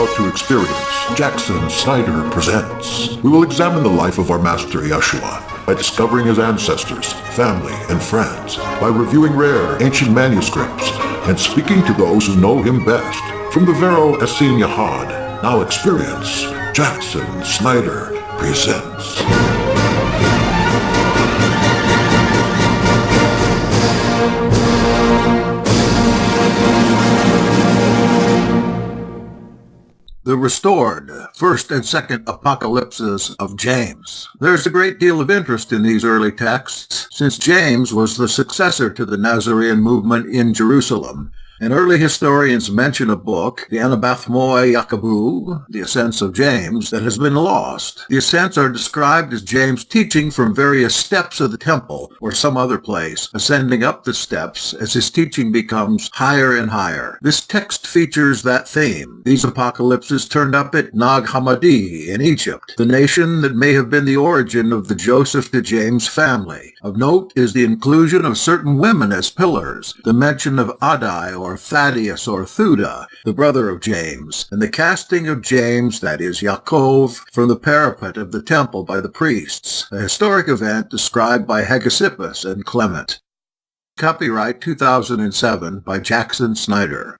about to experience, Snyder presents. We will examine the life of our Master Yeshua by discovering his ancestors, family, and friends, by reviewing rare, ancient manuscripts, and speaking to those who know him best. From the Vero Essin Yahad, now experience, Snyder presents. The restored first and second apocalypses of James. There's a great deal of interest in these early texts, since James was the successor to the Nazarene movement in Jerusalem. And early historians mention a book, the Anabathmoi Yakovu, the Ascents of James, that has been lost. The Ascents are described as James teaching from various steps of the temple or some other place, ascending up the steps as his teaching becomes higher and higher. This text features that theme. These apocalypses turned up at Nag Hammadi in Egypt, the nation that may have been the origin of the Joseph to James family. Of note is the inclusion of certain women as pillars, the mention of Adai or Thaddeus or Thuda, the brother of James, and the casting of James, that is Yakov, from the parapet of the temple by the priests, a historic event described by Hegesippus and Clement. Copyright 2007 by Snyder.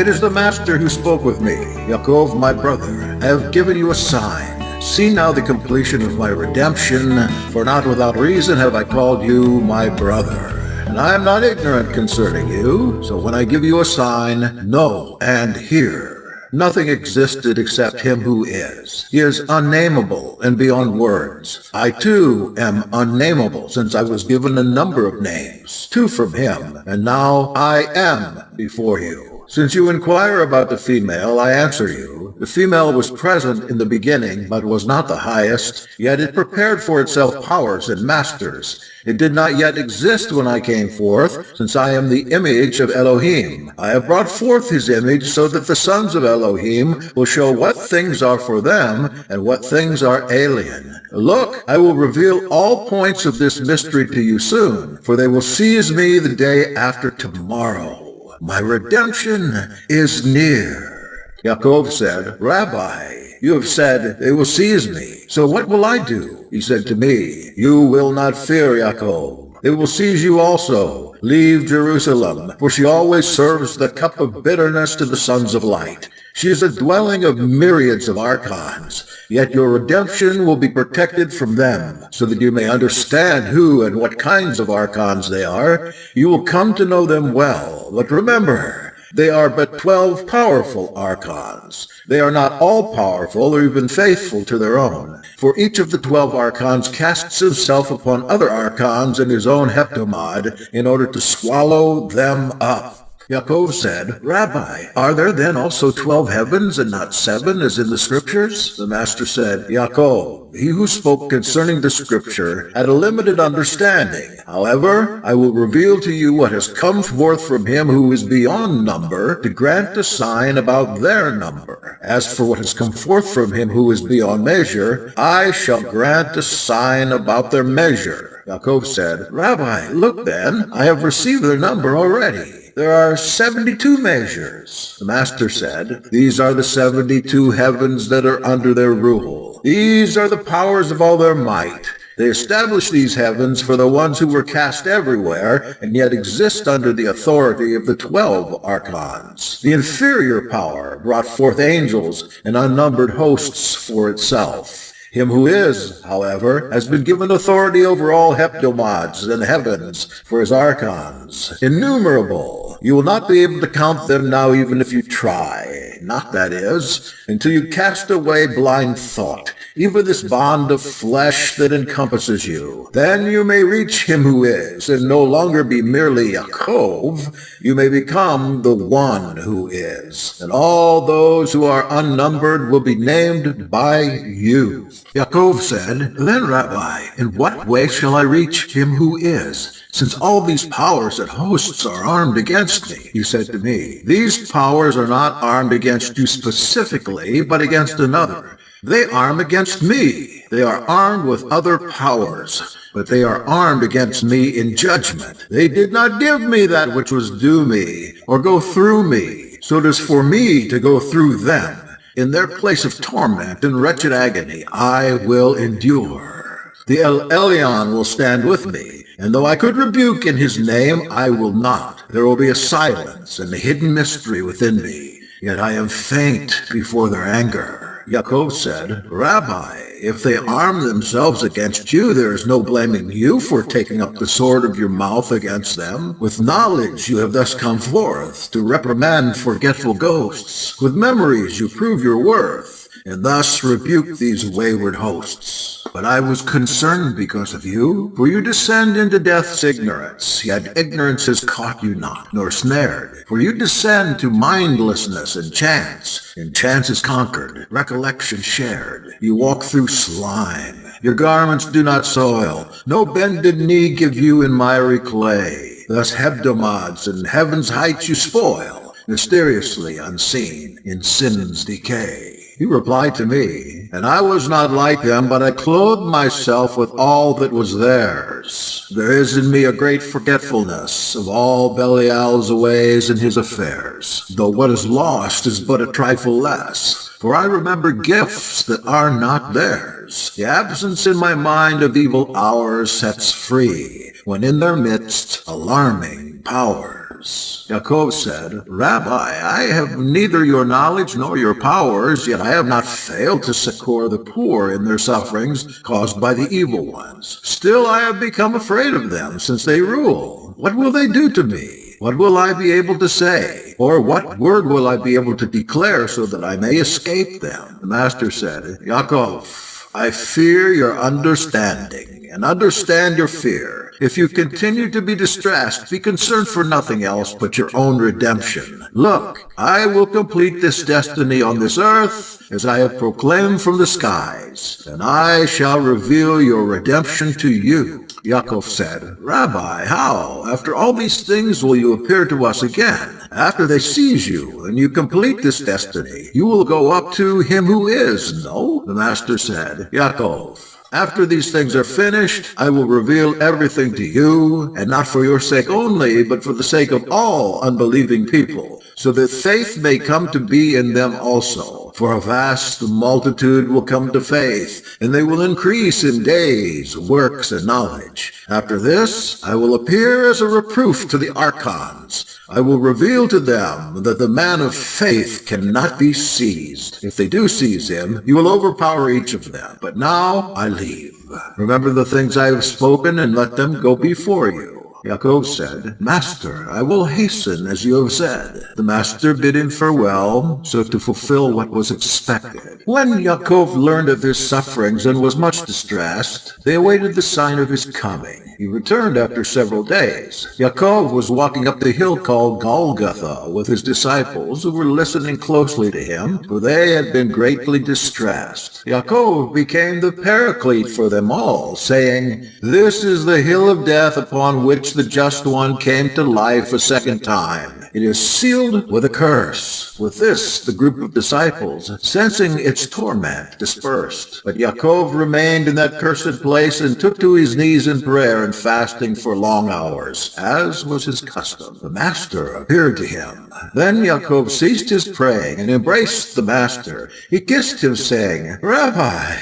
It is the Master who spoke with me, Yakov, my brother. I have given you a sign. See now the completion of my redemption, for not without reason have I called you my brother. And I am not ignorant concerning you, so when I give you a sign, know and hear. Nothing existed except him who is. He is unnameable and beyond words. I too am unnameable, since I was given a number of names, two from him, and now I am before you. Since you inquire about the female, I answer you. The female was present in the beginning, but was not the highest, yet it prepared for itself powers and masters. It did not yet exist when I came forth, since I am the image of Elohim. I have brought forth his image so that the sons of Elohim will show what things are for them and what things are alien. Look, I will reveal all points of this mystery to you soon, for they will seize me the day after tomorrow. My redemption is near. Yakov said, Rabbi, you have said they will seize me. So what will I do? He said to me, You will not fear, Yakov. They will seize you also. Leave Jerusalem, for she always serves the cup of bitterness to the sons of light. She is a dwelling of myriads of archons, yet your redemption will be protected from them, so that you may understand who and what kinds of archons they are. You will come to know them well, but remember, they are but 12 powerful archons. They are not all powerful or even faithful to their own, for each of the 12 archons casts himself upon other archons in his own heptamad in order to swallow them up. Yakov said, Rabbi, are there then also 12 heavens and not 7 as in the scriptures? The Master said, Yakov, he who spoke concerning the scripture had a limited understanding. However, I will reveal to you what has come forth from him who is beyond number to grant a sign about their number. As for what has come forth from him who is beyond measure, I shall grant a sign about their measure. Yakov said, Rabbi, look then, I have received their number already. There are 72 measures. The Master said, These are the 72 heavens that are under their rule. These are the powers of all their might. They established these heavens for the ones who were cast everywhere, and yet exist under the authority of the 12 archons. The inferior power brought forth angels and unnumbered hosts for itself. Him who is, however, has been given authority over all heptamods and heavens for his archons. Innumerable. You will not be able to count them now even if you try. Not, that is, until you cast away blind thought, even this bond of flesh that encompasses you. Then you may reach him who is, and no longer be merely Yakov. You may become the one who is, and all those who are unnumbered will be named by you. Yakov said, Then, Rabbi, in what way shall I reach him who is, since all these powers and hosts are armed against against me. He said to me, these powers are not armed against you specifically, but against another. They arm against me. They are armed with other powers, but they are armed against me in judgment. They did not give me that which was due me, or go through me. So it is for me to go through them. In their place of torment and wretched agony, I will endure. The El Elyon will stand with me, and though I could rebuke in his name, I will not. There will be a silence and a hidden mystery within me, yet I am faint before their anger. Yakov said, Rabbi, if they arm themselves against you, there is no blaming you for taking up the sword of your mouth against them. With knowledge you have thus come forth to reprimand forgetful ghosts. With memories you prove your worth, and thus rebuke these wayward hosts. But I was concerned because of you, for you descend into death's ignorance, yet ignorance has caught you not, nor snared. For you descend to mindlessness and chance is conquered, recollection shared. You walk through slime. Your garments do not soil, no bended knee give you in miry clay. Thus hebdomads and heaven's heights you spoil, mysteriously unseen in sin's decay. He replied to me, and I was not like them, but I clothed myself with all that was theirs. There is in me a great forgetfulness of all Belial's ways and his affairs, though what is lost is but a trifle less. For I remember gifts that are not theirs. The absence in my mind of evil hours sets free, when in their midst alarming powers. Yakov said, Rabbi, I have neither your knowledge nor your powers, yet I have not failed to succor the poor in their sufferings caused by the evil ones. Still I have become afraid of them, since they rule. What will they do to me? What will I be able to say? Or what word will I be able to declare so that I may escape them? The master said, Yakov, I fear your understanding, and understand your fear. If you continue to be distressed, be concerned for nothing else but your own redemption. Look, I will complete this destiny on this earth, as I have proclaimed from the skies, and I shall reveal your redemption to you. Yakov said, Rabbi, how, after all these things, will you appear to us again? After they seize you, and you complete this destiny, you will go up to him who is, no? The master said, Yakov, after these things are finished, I will reveal everything to you, and not for your sake only, but for the sake of all unbelieving people, so that faith may come to be in them also. For a vast multitude will come to faith, and they will increase in days, works, and knowledge. After this, I will appear as a reproof to the archons. I will reveal to them that the man of faith cannot be seized. If they do seize him, you will overpower each of them. But now I leave. Remember the things I have spoken, and let them go before you. Yakov said, Master, I will hasten as you have said. The master bid him farewell, so to fulfill what was expected. When Yakov learned of his sufferings and was much distressed, they awaited the sign of his coming. He returned after several days. Yakov was walking up the hill called Golgotha with his disciples, who were listening closely to him, for they had been greatly distressed. Yakov became the paraclete for them all, saying, This is the hill of death upon which the just one came to life a second time. It is sealed with a curse. With this, the group of disciples, sensing its torment, dispersed. But Yakov remained in that cursed place and took to his knees in prayer and fasting for long hours, as was his custom. The master appeared to him. Then Yakov ceased his praying and embraced the master. He kissed him, saying, Rabbi,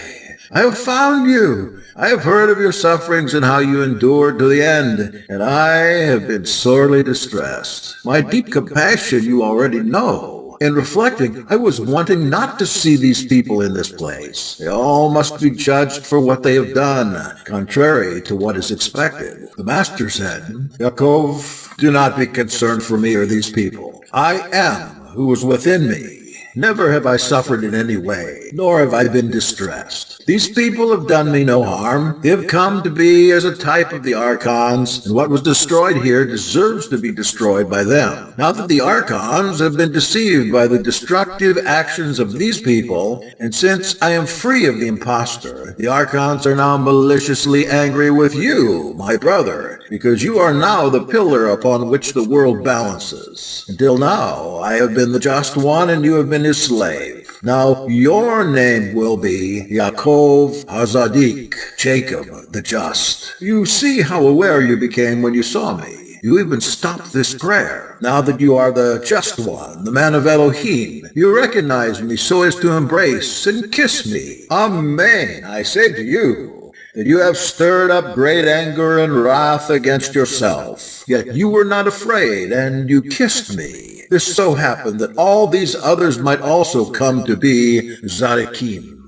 I have found you. I have heard of your sufferings and how you endured to the end, and I have been sorely distressed. My deep compassion you already know. In reflecting, I was wanting not to see these people in this place. They all must be judged for what they have done, contrary to what is expected. The master said, Yakov, do not be concerned for me or these people. I am who is within me. Never have I suffered in any way, nor have I been distressed. These people have done me no harm. They have come to be as a type of the Archons, and what was destroyed here deserves to be destroyed by them. Now that the Archons have been deceived by the destructive actions of these people, and since I am free of the impostor, the Archons are now maliciously angry with you, my brother, because you are now the pillar upon which the world balances. Until now, I have been the just one, and you have been his slave. Now your name will be Yakov Hazadik, Jacob the Just. You see how aware you became when you saw me. You even stopped this prayer. Now that you are the Just One, the man of Elohim, you recognize me so as to embrace and kiss me. Amen, I say to you, that you have stirred up great anger and wrath against yourself. Yet you were not afraid, and you kissed me. This so happened that all these others might also come to be Zarikim.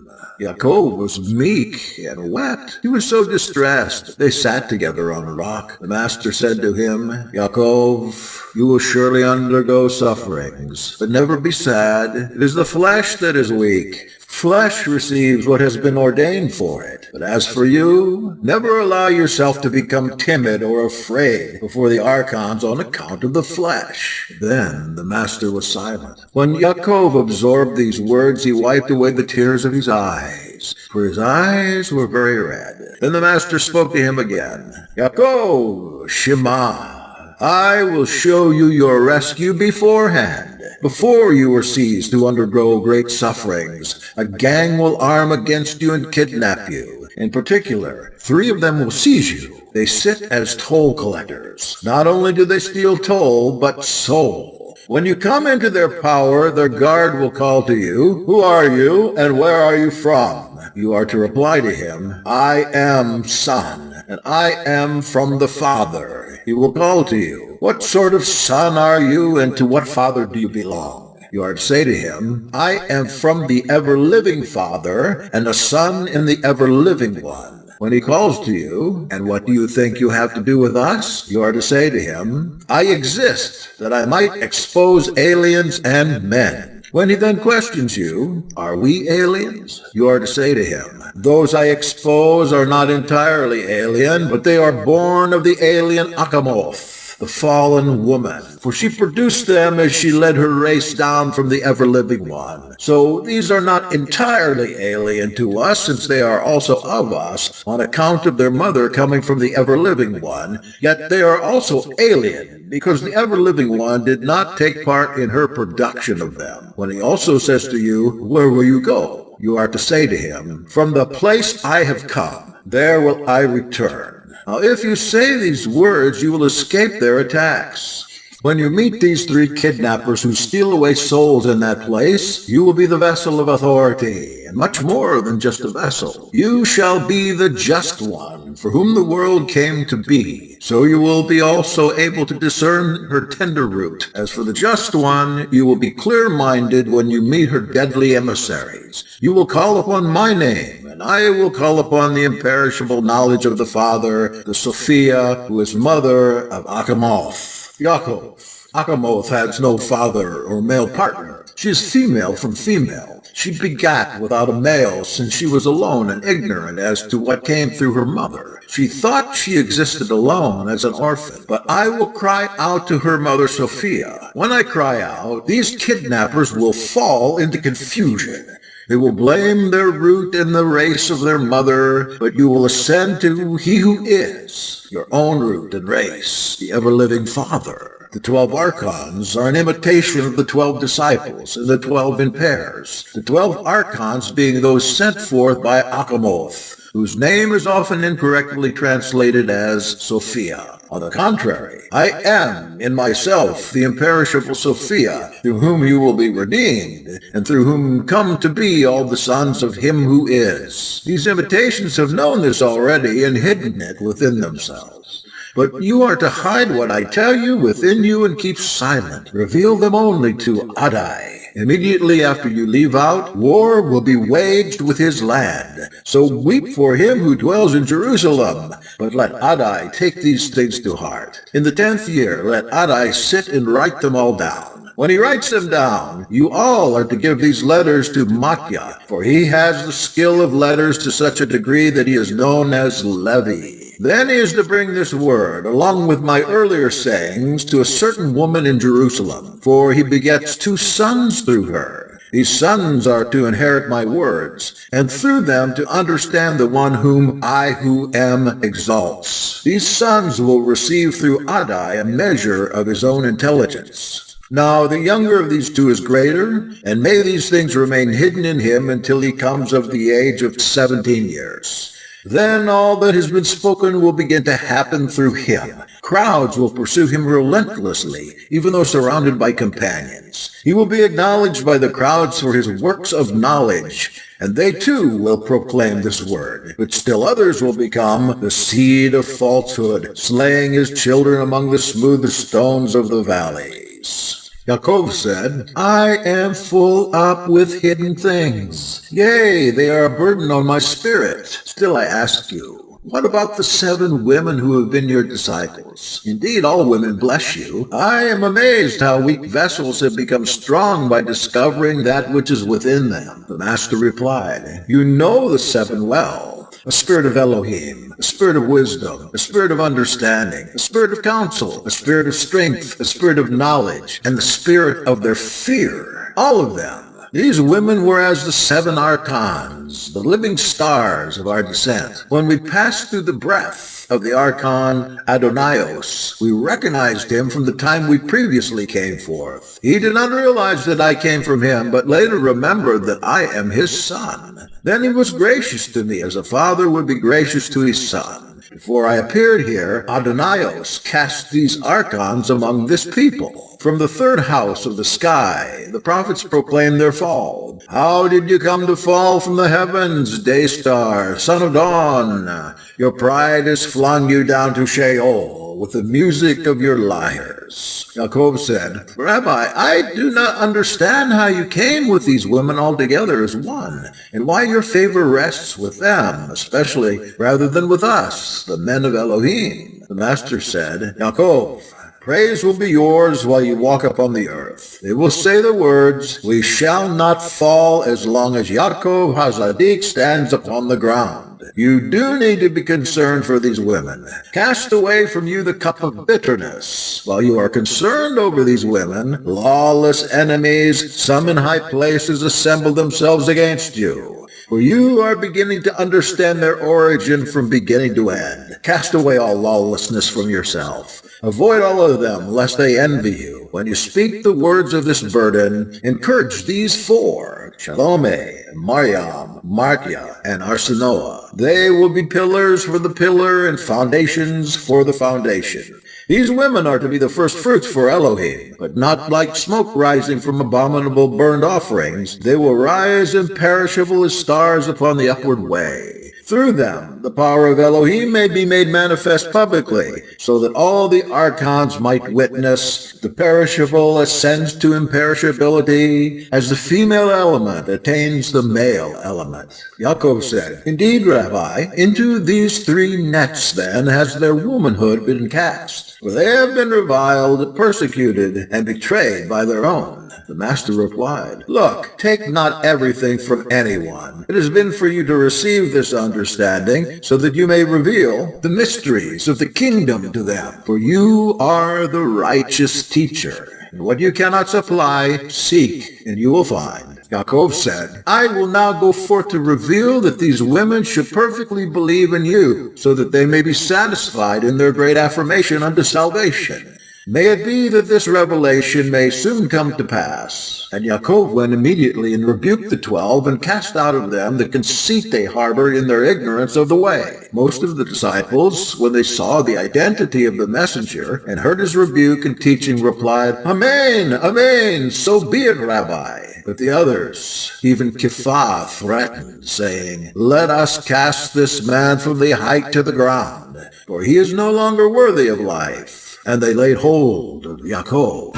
Yakov was meek and wept. He was so distressed. They sat together on a rock. The master said to him, Yakov, you will surely undergo sufferings, but never be sad. It is the flesh that is weak. Flesh receives what has been ordained for it. But as for you, never allow yourself to become timid or afraid before the Archons on account of the flesh. Then the master was silent. When Yakov absorbed these words, he wiped away the tears of his eyes, for his eyes were very red. Then the master spoke to him again. Yakov, Shema, I will show you your rescue beforehand. Before you were seized to undergo great sufferings, a gang will arm against you and kidnap you. In particular, 3 of them will seize you. They sit as toll collectors. Not only do they steal toll, but soul. When you come into their power, their guard will call to you, Who are you, and where are you from? You are to reply to him, I am son, and I am from the Father. He will call to you, What sort of son are you, and to what father do you belong? You are to say to him, I am from the ever-living Father, and a son in the ever-living One. When he calls to you, and what do you think you have to do with us? You are to say to him, I exist, that I might expose aliens and men. When he then questions you, are we aliens? You are to say to him, those I expose are not entirely alien, but they are born of the alien Akamoth, the fallen woman, for she produced them as she led her race down from the ever-living one. So these are not entirely alien to us, since they are also of us, on account of their mother coming from the ever-living one, yet they are also alien, because the ever-living one did not take part in her production of them. When he also says to you, where will you go? You are to say to him, from the place I have come, there will I return. Now, if you say these words, you will escape their attacks. When you meet these 3 kidnappers who steal away souls in that place, you will be the vessel of authority, and much more than just a vessel. You shall be the just one, for whom the world came to be. So you will be also able to discern her tender root. As for the just one, you will be clear-minded when you meet her deadly emissaries. You will call upon my name, and I will call upon the imperishable knowledge of the Father, the Sophia, who is mother of Akamoth. Yakov. Akamoth has no father or male partner. She is female from female. She begat without a male, since she was alone and ignorant as to what came through her mother. She thought she existed alone as an orphan, but I will cry out to her mother Sophia. When I cry out, these kidnappers will fall into confusion. They will blame their root in the race of their mother, but you will ascend to He who is, your own root and race, the ever-living Father. The 12 Archons are an imitation of the 12 disciples and the 12 in pairs, the 12 Archons being those sent forth by Akamoth, whose name is often incorrectly translated as Sophia. On the contrary, I am in myself the imperishable Sophia, through whom you will be redeemed, and through whom come to be all the sons of Him who is. These imitations have known this already and hidden it within themselves. But you are to hide what I tell you within you and keep silent. Reveal them only to Adai. Immediately after you leave out, war will be waged with his land. So weep for him who dwells in Jerusalem. But let Adai take these things to heart. In the 10th year, let Adai sit and write them all down. When he writes them down, you all are to give these letters to Matya, for he has the skill of letters to such a degree that he is known as Levi. Then he is to bring this word, along with my earlier sayings, to a certain woman in Jerusalem, for he begets 2 sons through her. These sons are to inherit my words, and through them to understand the one whom I who am exalts. These sons will receive through Adai a measure of his own intelligence. Now the younger of these 2 is greater, and may these things remain hidden in him until he comes of the age of 17 years. Then all that has been spoken will begin to happen through him. Crowds will pursue him relentlessly, even though surrounded by companions. He will be acknowledged by the crowds for his works of knowledge, and they too will proclaim this word. But still others will become the seed of falsehood, slaying his children among the smooth stones of the valleys. Yakov said, I am full up with hidden things. Yea, they are a burden on my spirit. Still I ask you, what about the 7 women who have been your disciples? Indeed, all women bless you. I am amazed how weak vessels have become strong by discovering that which is within them. The master replied, you know the 7 well. A spirit of Elohim, a spirit of wisdom, a spirit of understanding, a spirit of counsel, a spirit of strength, a spirit of knowledge, and the spirit of their fear. All of them. These women were as the 7 archons, the living stars of our descent. When we passed through the breath of the archon Adonaios, we recognized him from the time we previously came forth. He did not realize that I came from him, but later remembered that I am his son. Then he was gracious to me as a father would be gracious to his son. Before I appeared here, Adonaios cast these archons among this people. From the 3rd house of the sky, the prophets proclaimed their fall. How did you come to fall from the heavens, day star, son of dawn? Your pride has flung you down to Sheol with the music of your lyres. Yakov said, Rabbi, I do not understand how you came with these women all together as one, and why your favor rests with them, especially rather than with us, the men of Elohim. The master said, Yakov, praise will be yours while you walk upon the earth. They will say the words, we shall not fall as long as Yakov Hazadik stands upon the ground. You do need to be concerned for these women. Cast away from you the cup of bitterness. While you are concerned over these women, lawless enemies, some in high places, assemble themselves against you. For you are beginning to understand their origin from beginning to end. Cast away all lawlessness from yourself. Avoid all of them, lest they envy you. When you speak the words of this burden, encourage these 4, Shalome, Mariam, Martia, and Arsinoah. They will be pillars for the pillar and foundations for the foundation. These women are to be the first fruits for Elohim, but not like smoke rising from abominable burnt offerings. They will rise imperishable as stars upon the upward way. Through them, the power of Elohim may be made manifest publicly, so that all the archons might witness. The perishable ascends to imperishability as the female element attains the male element. Yakov said, Indeed, Rabbi, into these 3 nets then has their womanhood been cast, for they have been reviled, persecuted, and betrayed by their own. The master replied, Look, take not everything from anyone. It has been for you to receive this understanding, so that you may reveal the mysteries of the kingdom to them. For you are the righteous teacher. And what you cannot supply, seek, and you will find. Yakov said, I will now go forth to reveal that these women should perfectly believe in you, so that they may be satisfied in their great affirmation unto salvation. May it be that this revelation may soon come to pass. And Yakov went immediately and rebuked the 12 and cast out of them the conceit they harbored in their ignorance of the way. Most of the disciples, when they saw the identity of the messenger and heard his rebuke and teaching, replied, Amen, Amen, so be it, Rabbi. But the others, even Kipha, threatened, saying, Let us cast this man from the height to the ground, for he is no longer worthy of life. And they laid hold of Yakov.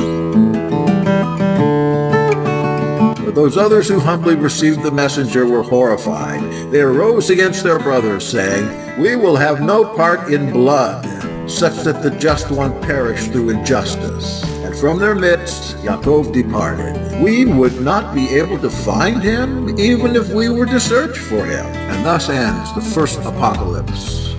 But those others who humbly received the messenger were horrified. They arose against their brothers, saying, We will have no part in blood, such that the just one perish through injustice. And from their midst, Yakov departed. We would not be able to find him even if we were to search for him. And thus ends the first apocalypse.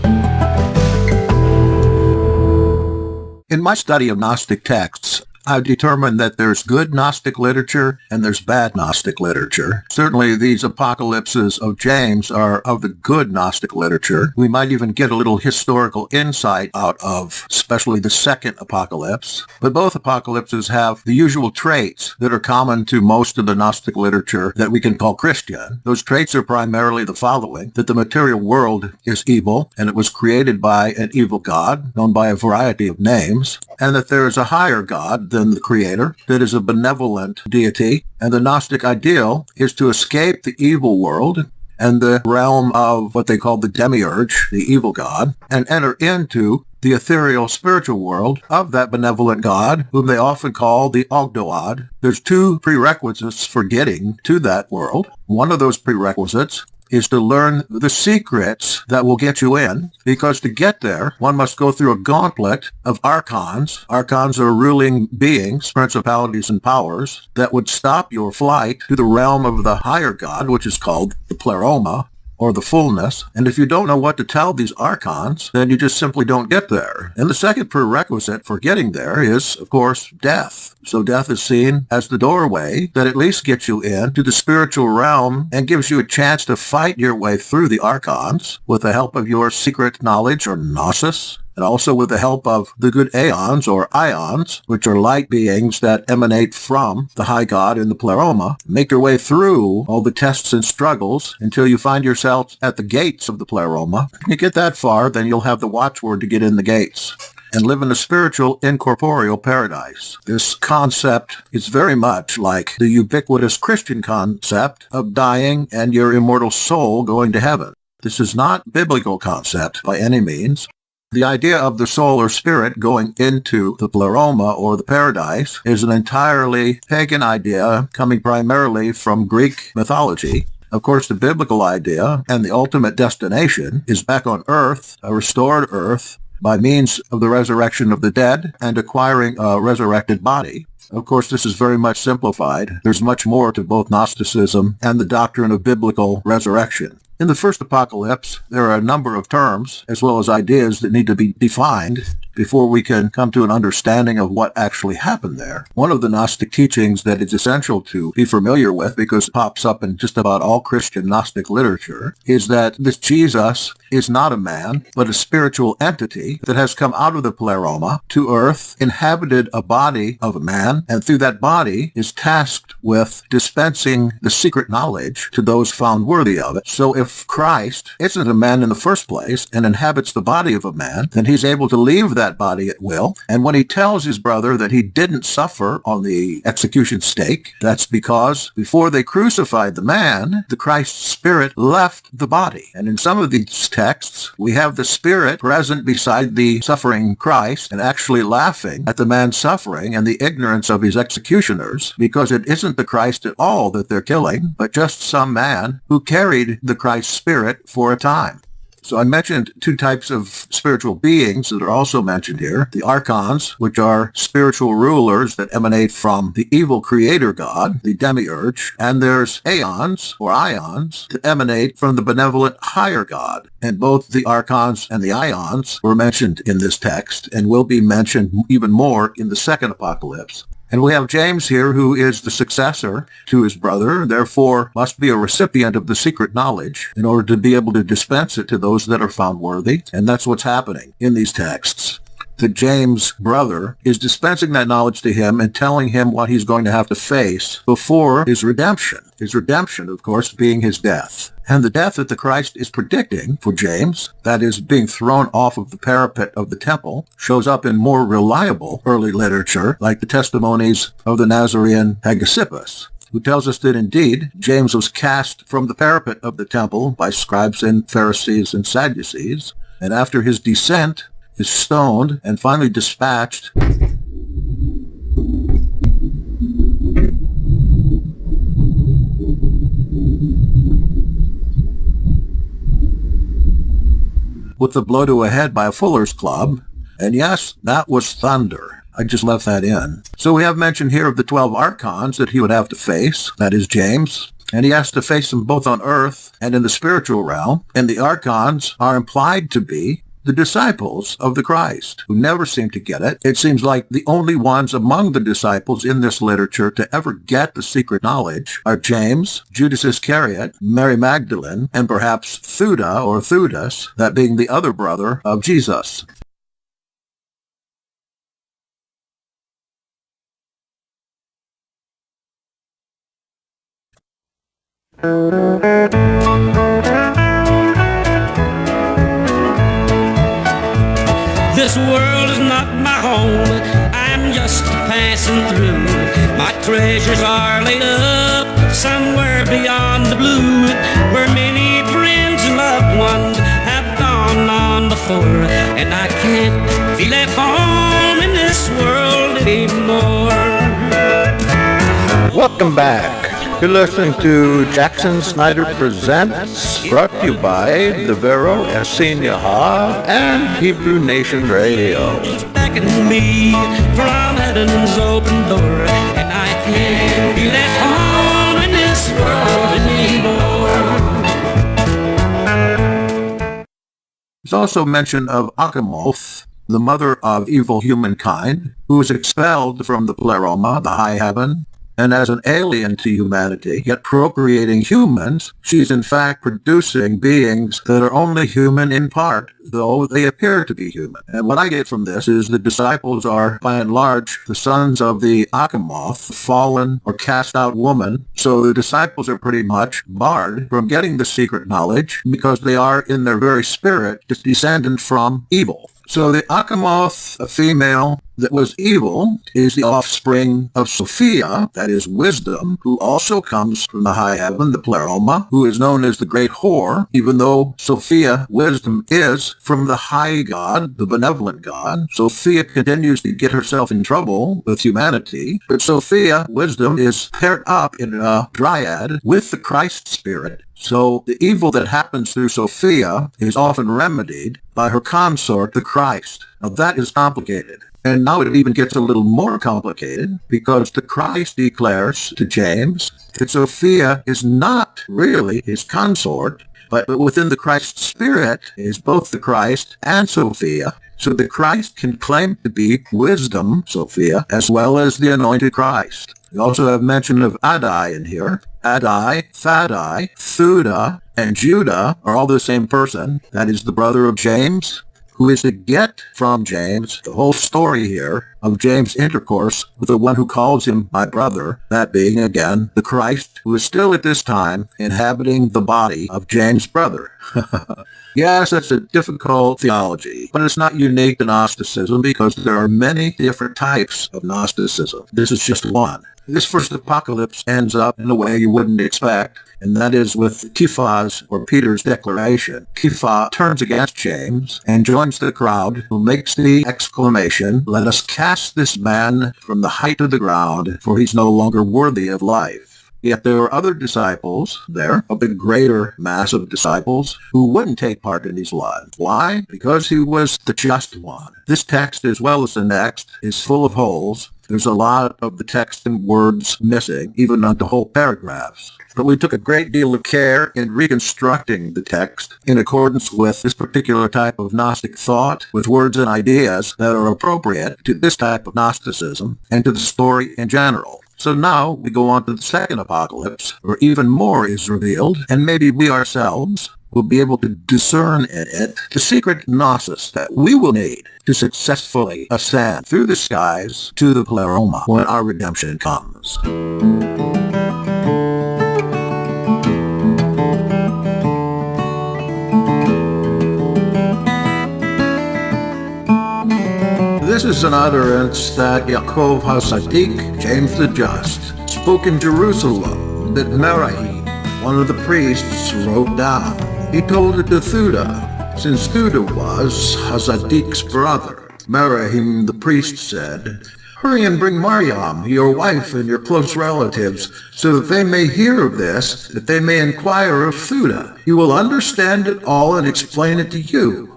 In my study of Gnostic texts, I've determined that there's good Gnostic literature and there's bad Gnostic literature. Certainly these apocalypses of James are of the good Gnostic literature. We might even get a little historical insight out of especially the second apocalypse. But both apocalypses have the usual traits that are common to most of the Gnostic literature that we can call Christian. Those traits are primarily the following: that the material world is evil and it was created by an evil God known by a variety of names, and that there is a higher God than the Creator that is a benevolent deity, and the Gnostic ideal is to escape the evil world and the realm of what they call the demiurge, the evil god, and enter into the ethereal spiritual world of that benevolent God, whom they often call the Ogdoad. There's two prerequisites for getting to that world. One of those prerequisites is to learn the secrets that will get you in, because to get there, one must go through a gauntlet of archons. Archons are ruling beings, principalities and powers, that would stop your flight to the realm of the higher God, which is called the pleroma, or the fullness. And if you don't know what to tell these archons, then you just simply don't get there. And the second prerequisite for getting there is, of course, death. So death is seen as the doorway that at least gets you into the spiritual realm and gives you a chance to fight your way through the archons with the help of your secret knowledge or gnosis, and also with the help of the good aeons or ions, which are light beings that emanate from the high God in the pleroma. Make your way through all the tests and struggles until you find yourself at the gates of the pleroma. When you get that far, then you'll have the watchword to get in the gates and live in a spiritual incorporeal paradise. This concept is very much like the ubiquitous Christian concept of dying and your immortal soul going to heaven. This is not a biblical concept by any means. The idea of the soul or spirit going into the pleroma or the paradise is an entirely pagan idea coming primarily from Greek mythology. Of course, the biblical idea and the ultimate destination is back on earth, a restored earth, by means of the resurrection of the dead and acquiring a resurrected body. Of course, this is very much simplified. There's much more to both Gnosticism and the doctrine of biblical resurrection. In the first apocalypse, there are a number of terms as well as ideas that need to be defined before we can come to an understanding of what actually happened there. One of the Gnostic teachings that is essential to be familiar with, because it pops up in just about all Christian Gnostic literature, is that this Jesus is not a man, but a spiritual entity that has come out of the pleroma to earth, inhabited a body of a man, and through that body is tasked with dispensing the secret knowledge to those found worthy of it. So if Christ isn't a man in the first place and inhabits the body of a man, then he's able to leave that body at will. And when he tells his brother that he didn't suffer on the execution stake, that's because before they crucified the man, the Christ spirit left the body. And in some of these texts, we have the spirit present beside the suffering Christ and actually laughing at the man's suffering and the ignorance of his executioners, because it isn't the Christ at all that they're killing, but just some man who carried the Christ spirit for a time. So I mentioned two types of spiritual beings that are also mentioned here. The archons, which are spiritual rulers that emanate from the evil creator God, the demiurge. And there's aeons, or ions, that emanate from the benevolent higher God. And both the archons and the ions were mentioned in this text and will be mentioned even more in the second apocalypse. And we have James here, who is the successor to his brother, therefore must be a recipient of the secret knowledge in order to be able to dispense it to those that are found worthy. And that's what's happening in these texts. That James' brother is dispensing that knowledge to him and telling him what he's going to have to face before his redemption. His redemption, of course, being his death. And the death that the Christ is predicting for James, that is being thrown off of the parapet of the temple, shows up in more reliable early literature, like the testimonies of the Nazarene Hegesippus, who tells us that indeed James was cast from the parapet of the temple by scribes and Pharisees and Sadducees, and after his descent is stoned and finally dispatched with a blow to a head by a fuller's club. And yes, that was thunder. I just left that in. So we have mention here of the 12 archons that he would have to face. That is James. And he has to face them both on earth and in the spiritual realm. And the archons are implied to be the disciples of the Christ, who never seem to get it. It seems like the only ones among the disciples in this literature to ever get the secret knowledge are James, Judas Iscariot, Mary Magdalene, and perhaps Theuda or Theudas, that being the other brother of Jesus. This world is not my home, I'm just passing through. My treasures are laid up somewhere beyond the blue, where many friends and loved ones have gone on before, and I can't feel at home in this world anymore. Welcome back. You're listening to Jackson Snyder Presents, brought to you by the Vero Essenyaha and Hebrew Nation Radio. It's beckoning me from heaven's open door, and I can't feel at home in this world anymore. There's also mention of Achamoth, the mother of evil humankind, who was expelled from the Pleroma, the high heaven, and as an alien to humanity, yet procreating humans, she's in fact producing beings that are only human in part, though they appear to be human. And what I get from this is the disciples are, by and large, the sons of the Achamoth, fallen or cast out woman. So the disciples are pretty much barred from getting the secret knowledge because they are, in their very spirit, descended from evil. So the Achamoth, a female that was evil, is the offspring of Sophia, that is wisdom, who also comes from the high heaven, the Pleroma, who is known as the great whore, even though Sophia, wisdom, is from the high God, the benevolent God. Sophia continues to get herself in trouble with humanity, but Sophia, wisdom, is paired up in a dryad with the Christ spirit. So the evil that happens through Sophia is often remedied by her consort, the Christ. Now that is complicated. And now it even gets a little more complicated because the Christ declares to James that Sophia is not really his consort, but within the Christ spirit is both the Christ and Sophia. So the Christ can claim to be wisdom, Sophia, as well as the anointed Christ. We also have mention of Adai in here. Adai, Thadai, Theuda, and Judah are all the same person. That is the brother of James, who is to get from James the whole story here of James' intercourse with the one who calls him my brother, that being, again, the Christ, who is still at this time inhabiting the body of James' brother. Yes, that's a difficult theology, but it's not unique to Gnosticism because there are many different types of Gnosticism. This is just one. This first apocalypse ends up in a way you wouldn't expect, and that is with Kepha's, or Peter's, declaration. Kepha turns against James and joins the crowd, who makes the exclamation, "Let us cast this man from the height of the ground, for he's no longer worthy of life." Yet there were other disciples there, of the greater mass of disciples, who wouldn't take part in his blood. Why? Because he was the just one. This text, as well as the next, is full of holes. There's a lot of the text and words missing, even onto whole paragraphs. But we took a great deal of care in reconstructing the text in accordance with this particular type of Gnostic thought, with words and ideas that are appropriate to this type of Gnosticism and to the story in general. So now we go on to the second apocalypse, where even more is revealed, and maybe we ourselves will be able to discern in it the secret gnosis that we will need to successfully ascend through the skies to the Pleroma when our redemption comes. This is an utterance that Yakov HaSadiq, James the Just, spoke in Jerusalem that Merahi, one of the priests, wrote down. He told it to Theuda, since Theuda was HaSadiq's brother. Merahim the priest said, "Hurry and bring Mariam, your wife and your close relatives, so that they may hear of this, that they may inquire of Theuda. He will understand it all and explain it to you."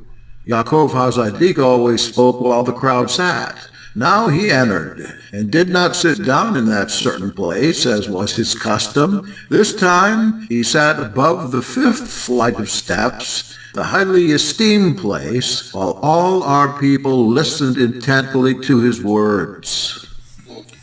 Yakov HaSadiq always spoke while the crowd sat, Now he entered, and did not sit down in that certain place, as was his custom. This time he sat above the 5th flight of steps, the highly esteemed place, while all our people listened intently to his words.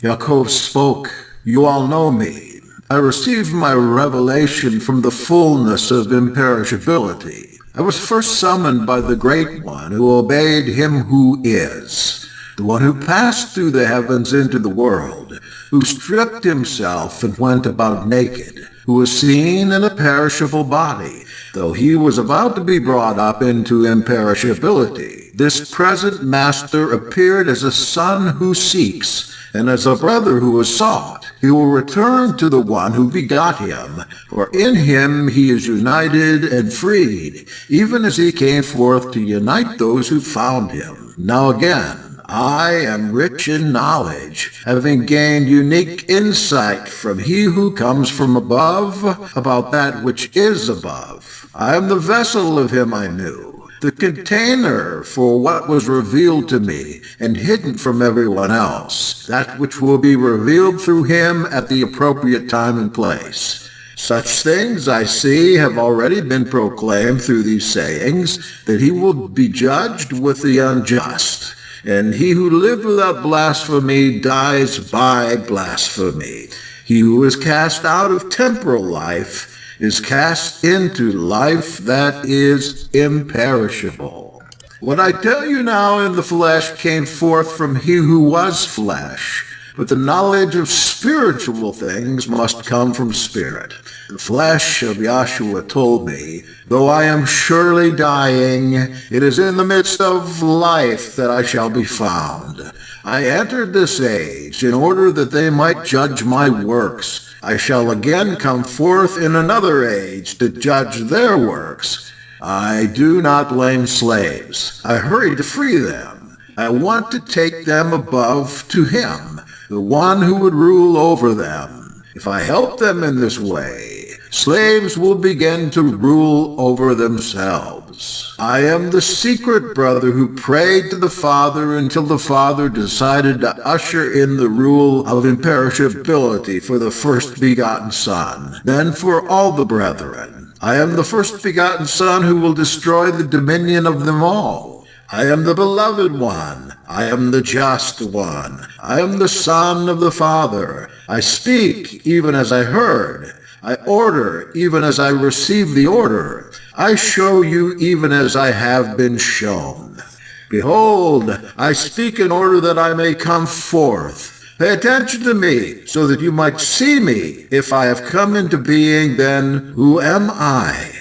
Yakov spoke. You all know me. I received my revelation from the fullness of imperishability. I was first summoned by the Great One who obeyed him who is, the one who passed through the heavens into the world, who stripped himself and went about naked, who was seen in a perishable body, though he was about to be brought up into imperishability. This present master appeared as a son who seeks, and as a brother who is sought. He will return to the one who begot him, for in him he is united and freed, even as he came forth to unite those who found him. Now again, I am rich in knowledge, having gained unique insight from he who comes from above about that which is above. I am the vessel of him I knew, the container for what was revealed to me and hidden from everyone else, that which will be revealed through him at the appropriate time and place. Such things, I see, have already been proclaimed through these sayings, that he will be judged with the unjust. And he who lived without blasphemy dies by blasphemy. He who is cast out of temporal life is cast into life that is imperishable. What I tell you now in the flesh came forth from he who was flesh, but the knowledge of spiritual things must come from spirit. The flesh of Yahshua told me, though I am surely dying, it is in the midst of life that I shall be found. I entered this age in order that they might judge my works. I shall again come forth in another age to judge their works. I do not blame slaves. I hurry to free them. I want to take them above to him, the one who would rule over them. If I help them in this way, slaves will begin to rule over themselves. I am the secret brother who prayed to the Father until the Father decided to usher in the rule of imperishability for the first begotten Son, then for all the brethren. I am the first begotten Son who will destroy the dominion of them all. I am the beloved one. I am the just one. I am the Son of the Father. I speak even as I heard. I order even as I receive the order. I show you even as I have been shown. Behold, I speak in order that I may come forth. Pay attention to me, so that you might see me. If I have come into being, then who am I?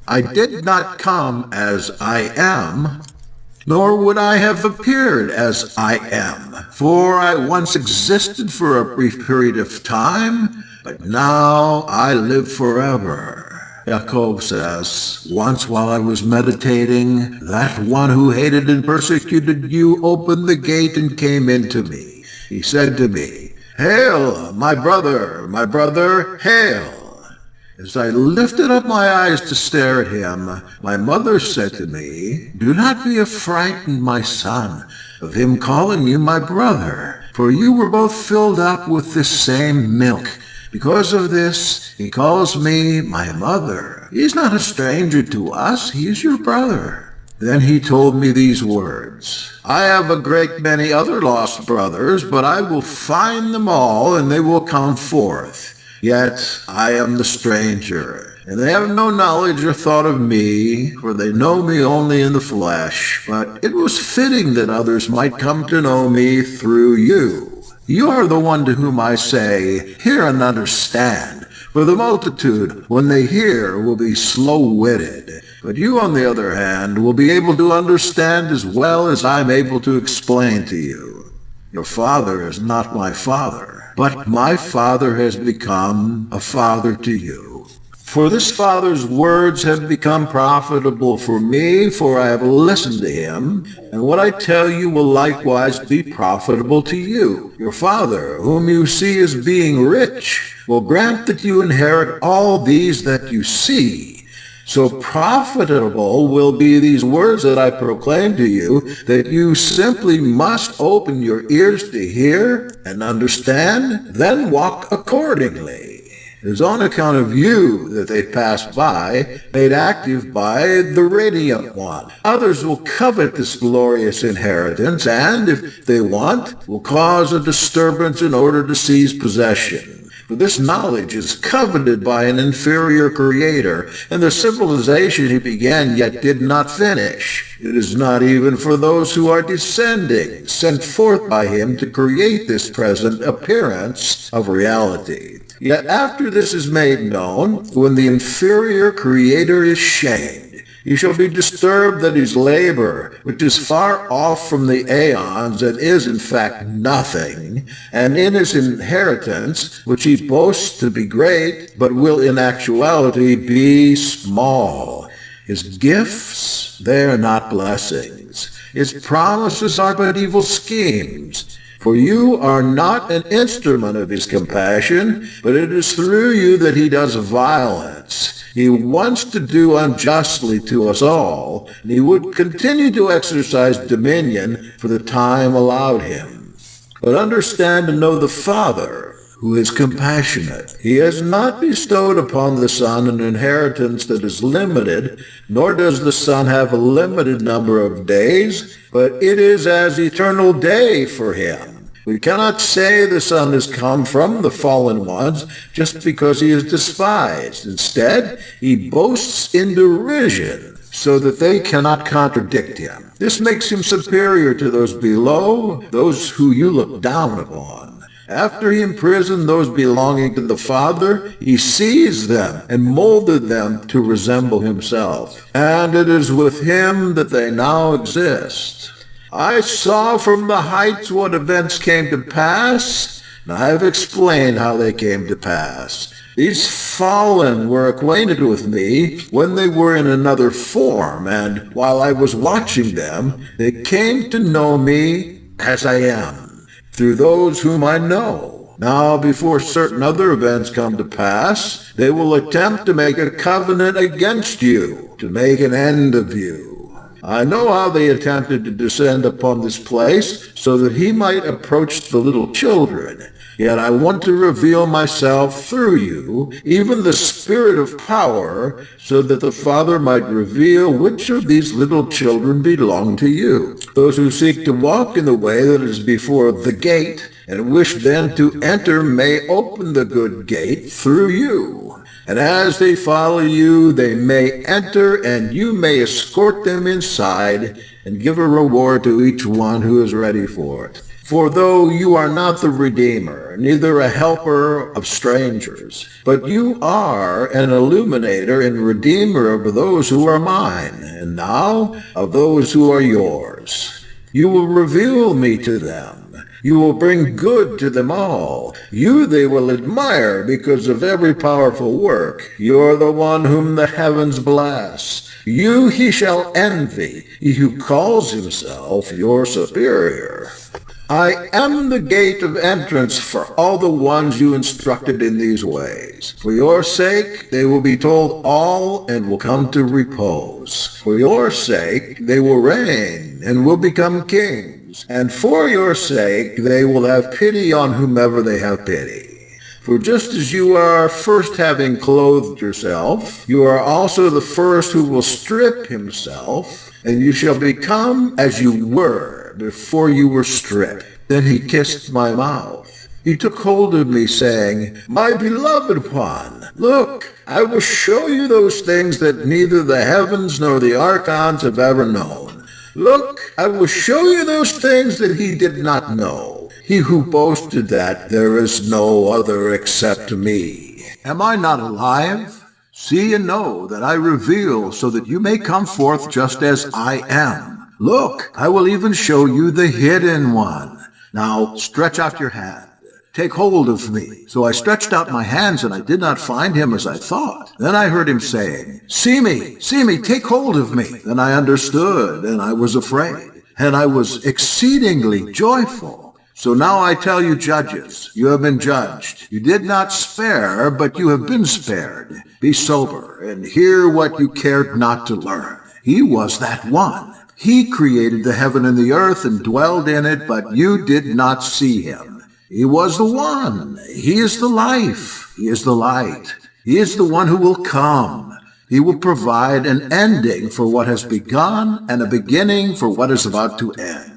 I did not come as I am, nor would I have appeared as I am. For I once existed for a brief period of time, but now I live forever. Yakov says, once while I was meditating, that one who hated and persecuted you opened the gate and came into me. He said to me, Hail, my brother, hail. As I lifted up my eyes to stare at him, my mother said to me, Do not be affrighted, my son, of him calling you my brother, for you were both filled up with this same milk. Because of this, he calls me my mother. He is not a stranger to us. He is your brother. Then he told me these words, I have a great many other lost brothers, but I will find them all, and they will come forth. Yet I am the stranger, and they have no knowledge or thought of me, for they know me only in the flesh. But it was fitting that others might come to know me through you. You are the one to whom I say, Hear and understand. For the multitude, when they hear, will be slow-witted. But you, on the other hand, will be able to understand as well as I am able to explain to you. Your father is not my father, but my father has become a father to you. For this father's words have become profitable for me, for I have listened to him, and what I tell you will likewise be profitable to you. Your father, whom you see as being rich, will grant that you inherit all these that you see. So profitable will be these words that I proclaim to you, that you simply must open your ears to hear and understand, then walk accordingly. It is on account of you that they pass by, made active by the Radiant One. Others will covet this glorious inheritance, and, if they want, will cause a disturbance in order to seize possession. For this knowledge is coveted by an inferior creator, and the civilization he began yet did not finish. It is not even for those who are descending, sent forth by him to create this present appearance of reality. Yet after this is made known, when the inferior creator is shamed, he shall be disturbed at his labor, which is far off from the aeons and is in fact nothing, and in his inheritance, which he boasts to be great, but will in actuality be small. His gifts, they are not blessings. His promises are but evil schemes. For you are not an instrument of his compassion, but it is through you that he does violence. He wants to do unjustly to us all, and he would continue to exercise dominion for the time allowed him. But understand and know the Father, who is compassionate. He has not bestowed upon the Son an inheritance that is limited, nor does the Son have a limited number of days, but it is as eternal day for him. We cannot say the Son has come from the fallen ones just because he is despised. Instead, he boasts in derision, so that they cannot contradict him. This makes him superior to those below, those who you look down upon. After he imprisoned those belonging to the Father, he seized them and molded them to resemble himself. And it is with him that they now exist. I saw from the heights what events came to pass, and I have explained how they came to pass. These fallen were acquainted with me when they were in another form, and while I was watching them, they came to know me as I am, through those whom I know. Now, before certain other events come to pass, they will attempt to make a covenant against you, to make an end of you. I know how they attempted to descend upon this place, so that he might approach the little children. Yet I want to reveal myself through you, even the Spirit of power, so that the Father might reveal which of these little children belong to you. Those who seek to walk in the way that is before the gate, and wish then to enter, may open the good gate through you. And as they follow you, they may enter, and you may escort them inside, and give a reward to each one who is ready for it. For though you are not the Redeemer, neither a helper of strangers, but you are an illuminator and redeemer of those who are mine, and now of those who are yours. You will reveal me to them. You will bring good to them all. You they will admire because of every powerful work. You are the one whom the heavens bless. You he shall envy, he who calls himself your superior. I am the gate of entrance for all the ones you instructed in these ways. For your sake they will be told all and will come to repose. For your sake they will reign and will become kings. And for your sake they will have pity on whomever they have pity. For just as you are first having clothed yourself, you are also the first who will strip himself, and you shall become as you were before you were stripped. Then he kissed my mouth. He took hold of me, saying, My beloved one, look, I will show you those things that neither the heavens nor the archons have ever known. Look, I will show you those things that he did not know. He who boasted that there is no other except me. Am I not alive? See and know that I reveal so that you may come forth just as I am. Look, I will even show you the hidden one. Now stretch out your hand. Take hold of me. So I stretched out my hands, and I did not find him as I thought. Then I heard him saying, see me, take hold of me. Then I understood, and I was afraid, and I was exceedingly joyful. So now I tell you, judges, you have been judged. You did not spare, but you have been spared. Be sober, and hear what you cared not to learn. He was that one. He created the heaven and the earth and dwelled in it, but you did not see him. He was the one. He is the life. He is the light. He is the one who will come. He will provide an ending for what has begun and a beginning for what is about to end.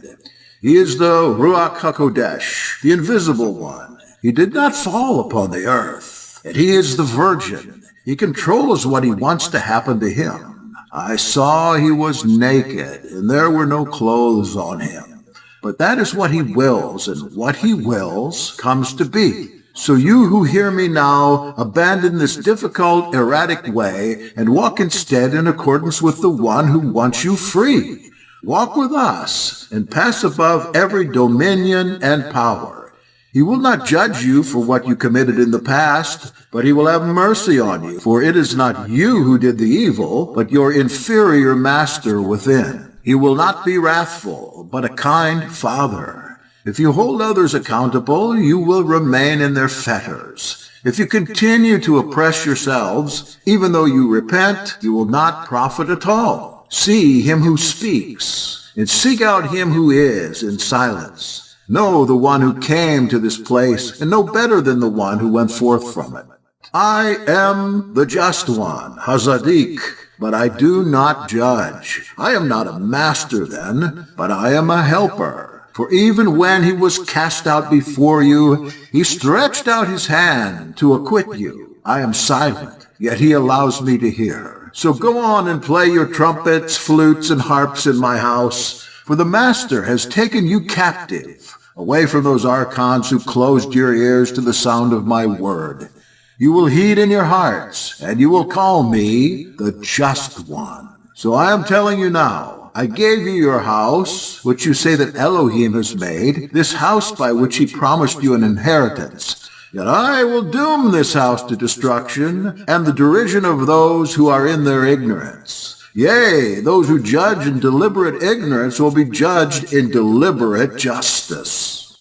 He is the Ruach HaKodesh, the invisible one. He did not fall upon the earth, and he is the virgin. He controls what he wants to happen to him. I saw he was naked, and there were no clothes on him. But that is what he wills, and what he wills comes to be. So you who hear me now, abandon this difficult, erratic way, and walk instead in accordance with the one who wants you free. Walk with us, and pass above every dominion and power. He will not judge you for what you committed in the past, but he will have mercy on you, for it is not you who did the evil, but your inferior master within. He will not be wrathful, but a kind father. If you hold others accountable, you will remain in their fetters. If you continue to oppress yourselves, even though you repent, you will not profit at all. See him who speaks, and seek out him who is in silence. Know the one who came to this place, and know better than the one who went forth from it. I am the just one, Hazadik, but I do not judge. I am not a master then, but I am a helper. For even when he was cast out before you, he stretched out his hand to acquit you. I am silent, yet he allows me to hear. So go on and play your trumpets, flutes, and harps in my house, for the Master has taken you captive, away from those archons who closed your ears to the sound of my word. You will heed in your hearts, and you will call me the Just One. So I am telling you now, I gave you your house, which you say that Elohim has made, this house by which he promised you an inheritance. Yet I will doom this house to destruction, and the derision of those who are in their ignorance. Yea, those who judge in deliberate ignorance will be judged in deliberate justice.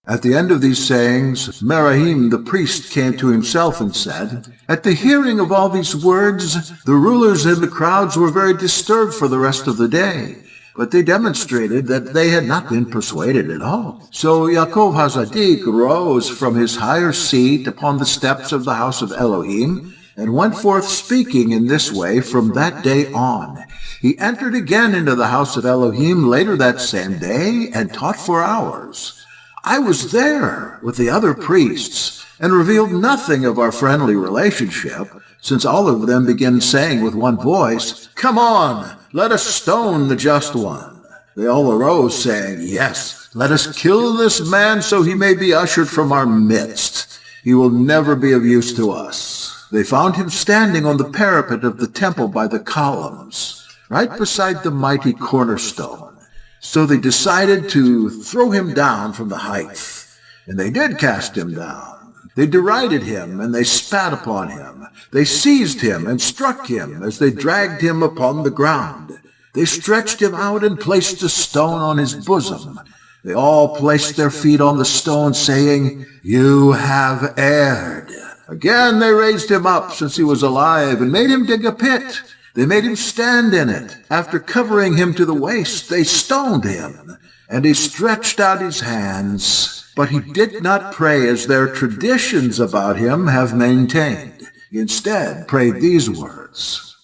At the end of these sayings, Merahim the priest came to himself and said, At the hearing of all these words, the rulers and the crowds were very disturbed for the rest of the day. But they demonstrated that they had not been persuaded at all. So Yakov Hazadik rose from his higher seat upon the steps of the house of Elohim, and went forth speaking in this way from that day on. He entered again into the house of Elohim later that same day, and taught for hours. I was there with the other priests, and revealed nothing of our friendly relationship, since all of them began saying with one voice, Come on! Let us stone the just one. They all arose, saying, Yes, let us kill this man so he may be ushered from our midst. He will never be of use to us. They found him standing on the parapet of the temple by the columns, right beside the mighty cornerstone. So they decided to throw him down from the height. And they did cast him down. They derided him, and they spat upon him. They seized him and struck him as they dragged him upon the ground. They stretched him out and placed a stone on his bosom. They all placed their feet on the stone, saying, You have erred. Again they raised him up, since he was alive, and made him dig a pit. They made him stand in it. After covering him to the waist, they stoned him. And he stretched out his hands. But he did not pray as their traditions about him have maintained. He instead prayed these words,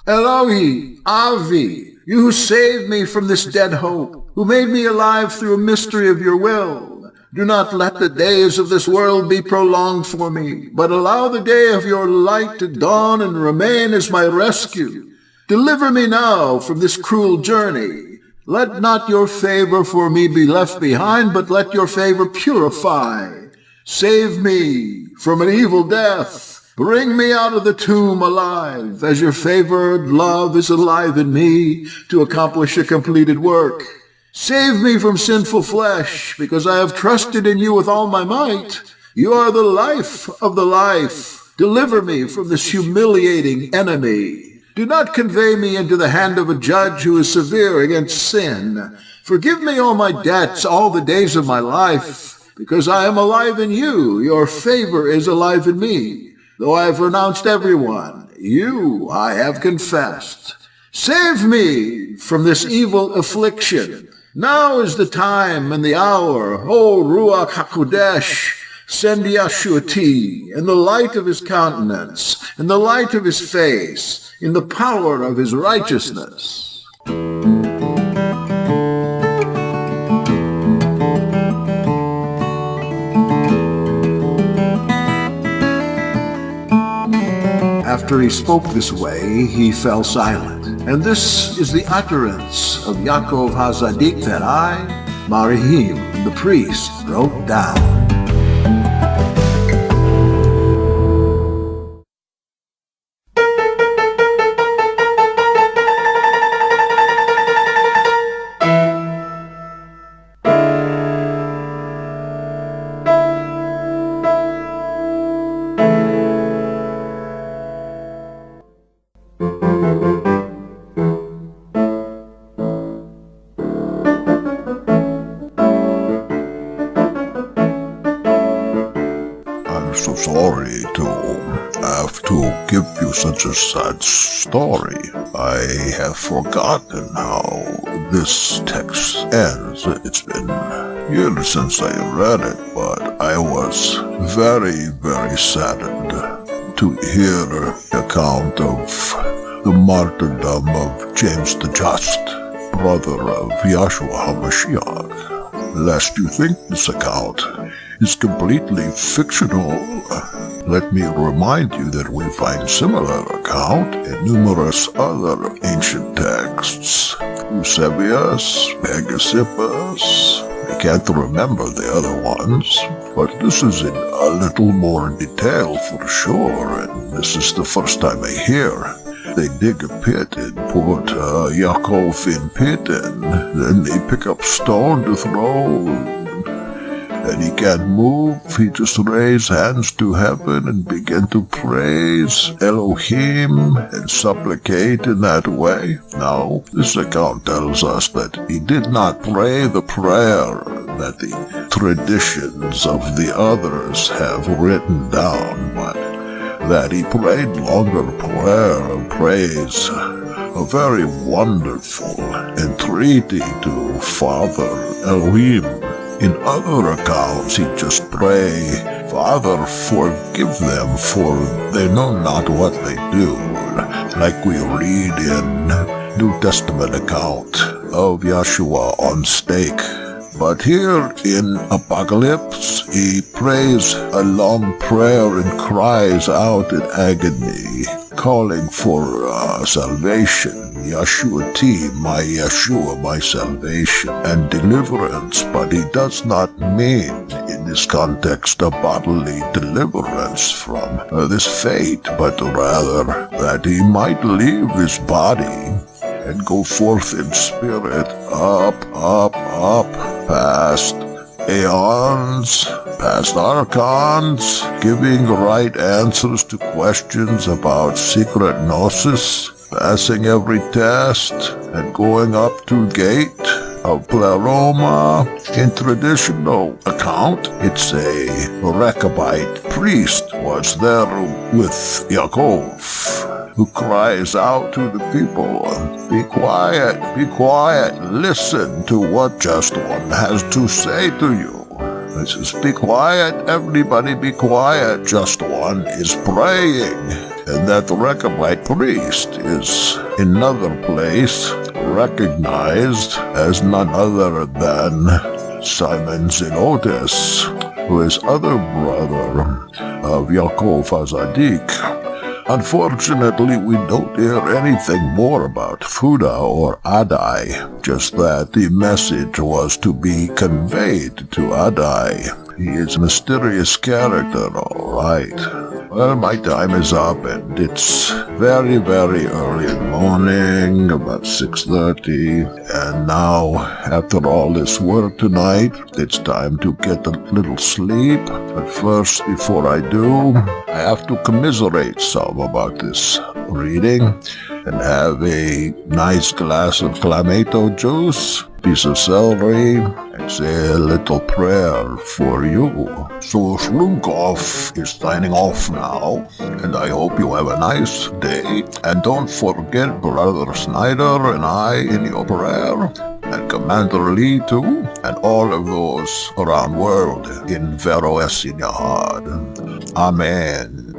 Elohi, Avi, you who saved me from this dead hope, who made me alive through a mystery of your will, do not let the days of this world be prolonged for me, but allow the day of your light to dawn and remain as my rescue. Deliver me now from this cruel journey. Let not your favor for me be left behind, but let your favor purify. Save me from an evil death. Bring me out of the tomb alive, as your favored love is alive in me to accomplish a completed work. Save me from sinful flesh, because I have trusted in you with all my might. You are the life of the life. Deliver me from this humiliating enemy. Do not convey me into the hand of a judge who is severe against sin, Forgive me all my debts all the days of my life, because I am alive in you. Your favor is alive in me. Though I have renounced everyone, you I have confessed. Save me from this evil affliction. Now is the time and the hour. O Ruach HaKodesh, send Yeshuati in the light of his countenance, in the light of his face, in the power of his righteousness. After he spoke this way, he fell silent. And this is the utterance of Yakov HaZadik that I, Marihim, the priest, wrote down. So sorry to have to give you such a sad story. I have forgotten how this text ends. It's been years since I read it, but I was very, very saddened to hear the account of the martyrdom of James the Just, brother of Yahshua HaMashiach. Lest you think this account is completely fictional, let me remind you that we find similar account in numerous other ancient texts. Eusebius, Megasippus, I can't remember the other ones, but this is in a little more detail for sure, and this is the first time I hear. They dig a pit and put Yakov in pit, and then they pick up stone to throw, and he can't move. He just raise hands to heaven and begin to praise Elohim and supplicate in that way. Now, this account tells us that he did not pray the prayer that the traditions of the others have written down, but that he prayed longer prayer of praise, a very wonderful entreaty to Father Elohim. In other accounts, he just pray, Father, forgive them, for they know not what they do, like we read in New Testament account of Yahshua on stake. But here in Apocalypse, he prays a long prayer and cries out in agony, calling for salvation. Yeshuati, my Yeshua, my salvation and deliverance. But he does not mean in this context a bodily deliverance from this fate, but rather that he might leave his body and go forth in spirit, up, past aeons, past archons, giving right answers to questions about secret gnosis, passing every test, and going up to gate of Pleroma. In traditional account, it's a Rechabite priest was there with Yakov, who cries out to the people, be quiet, listen to what Just One has to say to you. It says, be quiet, everybody be quiet, Just One is praying. And that Rechabite priest is in another place recognized as none other than Simon Zelotes, who is other brother of Yakov HaZadik. Unfortunately, we don't hear anything more about Fuda or Adai, just that the message was to be conveyed to Adai. He is a mysterious character, all right. Well, my time is up, and it's very, very early in the morning, about 6:30, and now, after all this work tonight, it's time to get a little sleep. But first, before I do, I have to commiserate some about this reading and have a nice glass of Clamato juice piece of celery, and say a little prayer for you. So Slukov is signing off now, and I hope you have a nice day. And don't forget Brother Snyder and I in your prayer, and Commander Lee too, and all of those around world in Vero Esinahad. Amen.